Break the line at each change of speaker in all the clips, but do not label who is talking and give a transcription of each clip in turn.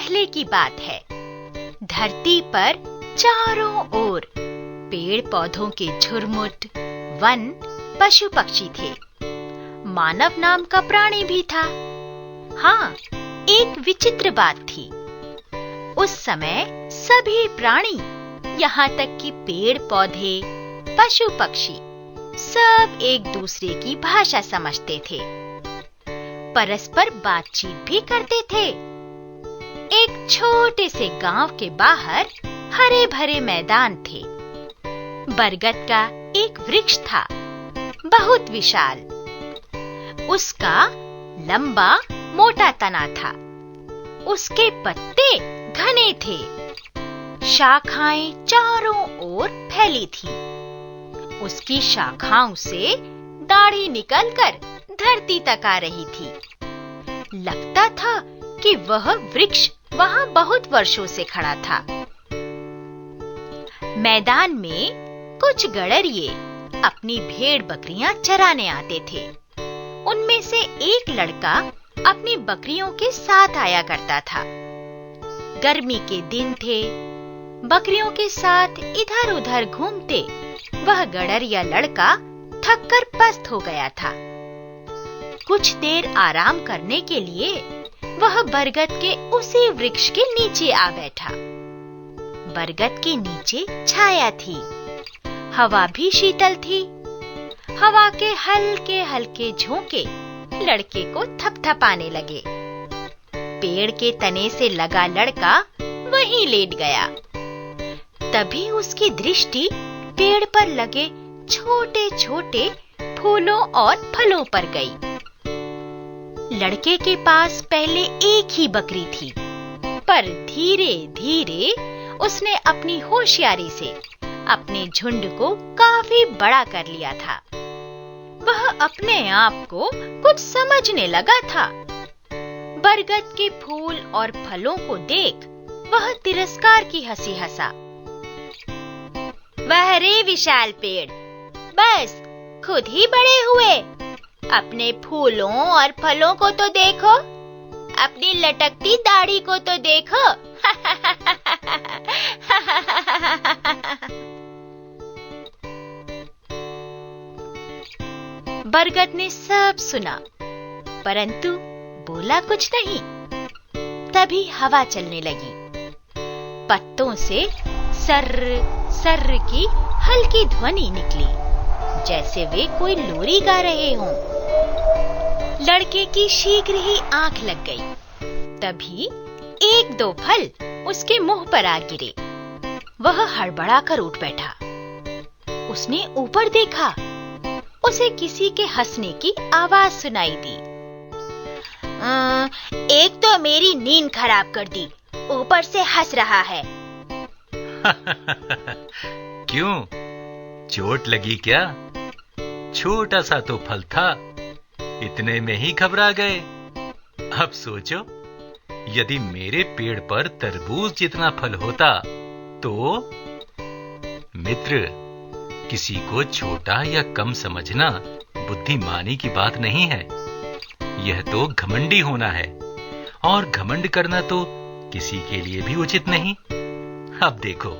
पहले की बात है। धरती पर चारों ओर पेड़ पौधों के झुरमुट, वन, पशु पक्षी थे। मानव नाम का प्राणी भी था। हाँ, एक विचित्र बात थी। उस समय सभी प्राणी, यहाँ तक कि पेड़ पौधे, पशु पक्षी, सब एक दूसरे की भाषा समझते थे। परस्पर बातचीत भी करते थे। एक छोटे से गांव के बाहर हरे भरे मैदान थे। बरगद का एक वृक्ष था, बहुत विशाल। उसका लंबा मोटा तना था। उसके पत्ते घने थे। शाखाएं चारों ओर फैली थी। उसकी शाखाओं से दाढ़ी निकलकर धरती तक आ रही थी। लगता था कि वह वृक्ष वहां बहुत वर्षों से खड़ा था। मैदान में कुछ गडरिये अपनी भेड़ बकरियां चराने आते थे। उनमें से एक लड़का अपनी बकरियों के साथ आया करता था। गर्मी के दिन थे। बकरियों के साथ इधर-उधर घूमते वह गडरिया लड़का थककर पस्त हो गया था। कुछ देर आराम करने के लिए वह बरगद के उसी वृक्ष के नीचे आ बैठा। बरगद के नीचे छाया थी। हवा भी शीतल थी। हवा के हल्के हल्के झोंके लड़के को थपथपाने लगे। पेड़ के तने से लगा लड़का वहीं लेट गया। तभी उसकी दृष्टि पेड़ पर लगे छोटे छोटे फूलों और फलों पर गई। लड़के के पास पहले एक ही बकरी थी, पर धीरे धीरे उसने अपनी होशियारी से अपने झुंड को काफी बड़ा कर लिया था। वह अपने आप को कुछ समझने लगा था। बरगद के फूल और फलों को देख वह तिरस्कार की हंसी हंसा। वह रे विशाल पेड़, बस खुद ही बड़े हुए। अपने फूलों और फलों को तो देखो, अपनी लटकती दाढ़ी को तो देखो। बरगद ने सब सुना, परंतु बोला कुछ नहीं। तभी हवा चलने लगी। पत्तों से सर्र सर्र की हल्की ध्वनि निकली, जैसे वे कोई लोरी गा रहे हों। लड़के की शीघ्र ही आंख लग गई। तभी एक दो फल उसके मुंह पर आ गिरे। वह हड़बड़ाकर उठ बैठा। उसने ऊपर देखा। उसे किसी के हंसने की आवाज सुनाई दी। एक तो मेरी नींद खराब कर दी, ऊपर से हंस रहा है।
क्यों, चोट लगी क्या? छोटा सा तो फल था, इतने में ही घबरा गए। अब सोचो, यदि मेरे पेड़ पर तरबूज जितना फल होता तो। मित्र, किसी को छोटा या कम समझना बुद्धिमानी की बात नहीं है। यह तो घमंडी होना है, और घमंड करना तो किसी के लिए भी उचित नहीं। अब देखो,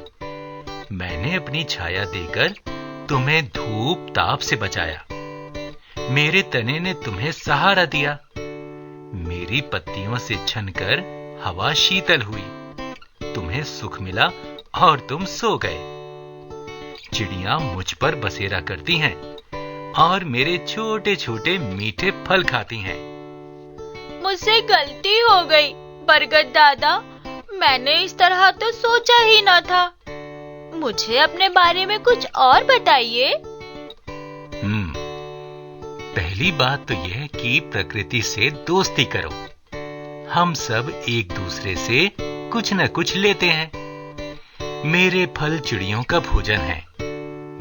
मैंने अपनी छाया देकर तुम्हें धूप ताप से बचाया। मेरे तने ने तुम्हें सहारा दिया। मेरी पत्तियों से छनकर हवा शीतल हुई। तुम्हें सुख मिला और तुम सो गए। चिड़ियां मुझ पर बसेरा करती हैं और मेरे छोटे छोटे मीठे फल खाती हैं।
मुझसे गलती हो गई बरगद दादा, मैंने इस तरह तो सोचा ही न था। मुझे अपने बारे में कुछ और बताइए।
पहली बात तो यह कि प्रकृति से दोस्ती करो। हम सब एक दूसरे से कुछ न कुछ लेते हैं। मेरे फल चिड़ियों का भोजन है।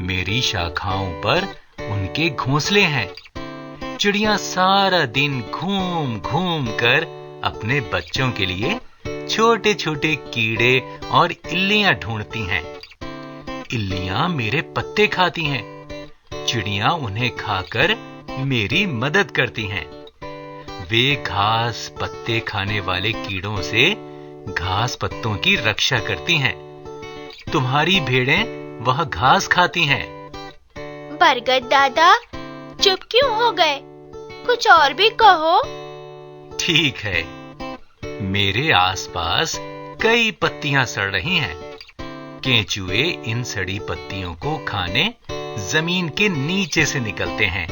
मेरी शाखाओं पर उनके घोंसले हैं। चिड़ियां सारा दिन घूम घूम कर अपने बच्चों के लिए छोटे छोटे कीड़े और इल्लियां ढूंढती हैं। इल्लियां मेरे पत्ते खाती हैं। चिड़ियां उन्हें खाकर मेरी मदद करती हैं। वे घास पत्ते खाने वाले कीड़ों से घास पत्तों की रक्षा करती हैं। तुम्हारी भेड़ें वह घास खाती हैं।
बरगद दादा, चुप क्यों हो गए? कुछ और भी कहो।
ठीक है, मेरे आसपास कई पत्तियां सड़ रही हैं। केंचुए इन सड़ी पत्तियों को खाने जमीन के नीचे से निकलते हैं।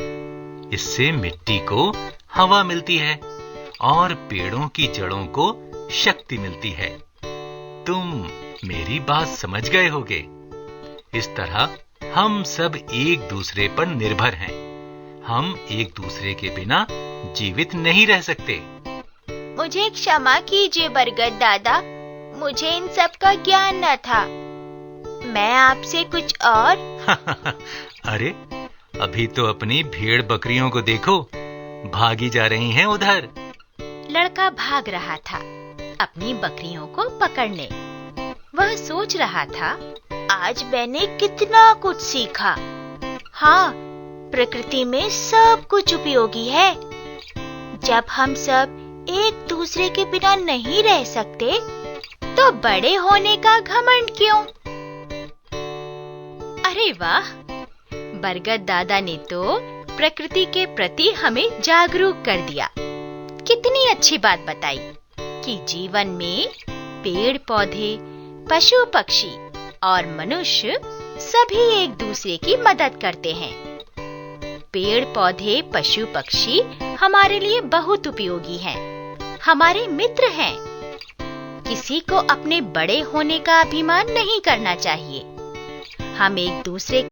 इससे मिट्टी को हवा मिलती है और पेड़ों की जड़ों को शक्ति मिलती है। तुम मेरी बात समझ गए होगे। इस तरह हम सब एक दूसरे पर निर्भर हैं। हम एक दूसरे के बिना जीवित नहीं रह सकते।
मुझे क्षमा कीजिए बरगद दादा, मुझे इन सब का ज्ञान न था। मैं आपसे कुछ और
अरे, अभी तो अपनी भेड़ बकरियों को देखो, भागी जा रही हैं उधर।
लड़का भाग रहा था अपनी बकरियों को पकड़ने। वह सोच रहा था, आज मैंने कितना कुछ सीखा। हाँ, प्रकृति में सब कुछ उपयोगी है। जब हम सब एक दूसरे के बिना नहीं रह सकते, तो बड़े होने का घमंड क्यों? अरे वाह, बरगद दादा ने तो प्रकृति के प्रति हमें जागरूक कर दिया। कितनी अच्छी बात बताई कि जीवन में पेड़ पौधे, पशु पक्षी और मनुष्य सभी एक दूसरे की मदद करते हैं। पेड़ पौधे, पशु पक्षी हमारे लिए बहुत उपयोगी हैं, हमारे मित्र हैं। किसी को अपने बड़े होने का अभिमान नहीं करना चाहिए। हम एक दूसरे